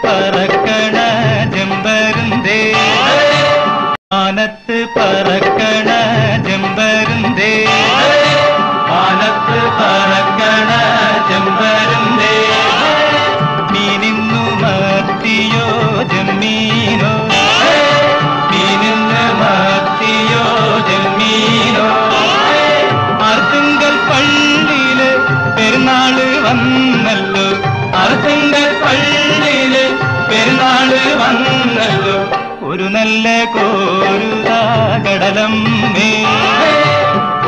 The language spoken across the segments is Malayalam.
പറക്കണ ചെമ്പരുന്തേ മാനത്ത് പറക്കണ ചെമ്പരുന്തേ മാനത്ത് പറക്കണ ചെമ്പരുന്തേ മീനിന്നു മത്തിയോ ജമ്മീനോ മീനിന്ന് മത്തിയോ ജമ്മീനോ ആർത്തുങ്കൽ പള്ളിയില് പെരുന്നാള് വന്നല്ലോ ആർത്തുങ്കൽ പള്ളിയില് പെരുന്നാള് വന്നല്ലോ ഒരു നല്ല കോരുതാ കടലമ്മേ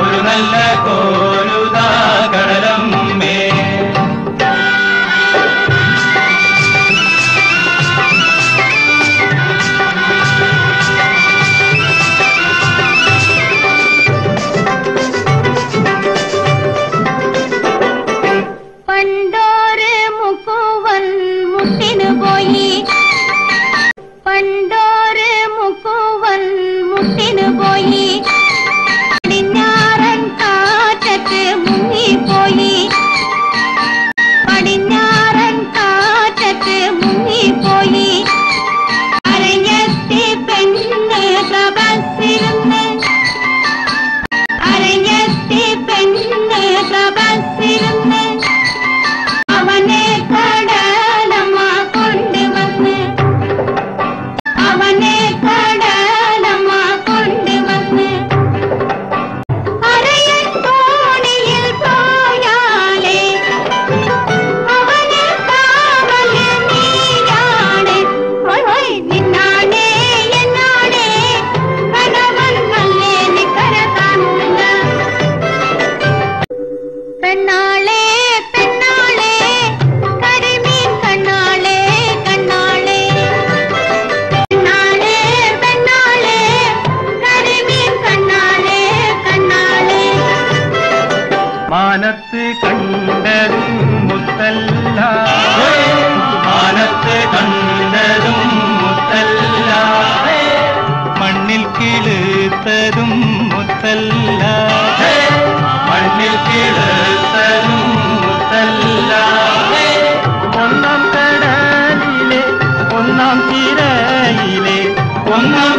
ഒരു നല്ല കോരുതാ കടലമ്മേ പണ്ടോര് മുക്കുവൻ മുട്ടിനു പോയി പണ്ടോര് മുക്കുവൻ മുട്ടിനു പോയി പടിഞ്ഞാറൻ കാറ്റത്ത് മുങ്ങിപ്പോയി പടിഞ്ഞാറൻ കാറ്റത്ത് മുങ്ങിപ്പോയി അരഞ്ഞെത്തി പെണ്ണ് പ്രഭസിരുന്ന് അരഞ്ഞെത്തി പെണ്ണ് പ്രഭസിരുന്ന് അവനെ കടലമ്മ കൊണ്ടുവന്ന് അവനെ കടലമ്മ കൊണ്ടുവന്ന് അരയൻ തോണിയിൽ പോയാലേ അവന് കാവല് നീയാണ് നിന്നാണേ എന്നാണേ കണവൻ നല്ലേ നിക്കര കാണുന്ന പെണ്ണാളേ പെണ്ണാളേ കരിമീൻ കണ്ണാളേ കണ്ണാളേ പെണ്ണാളേ പെണ്ണാളേ കരിമീൻ കണ്ണാളേ കണ്ണാളേ മാനത്ത് കണ്ടതും മുത്തല്ല മാനത്ത് കണ്ടതും മുത്തല്ല മണ്ണിൽ കിളുത്തതും മുത്തല്ല മണ്ണിൽ കിളുത്തതും മുത്തല്ല ഒന്നാം കടലിലെ ഒന്നാം തിരയിലെ ഒന്നാം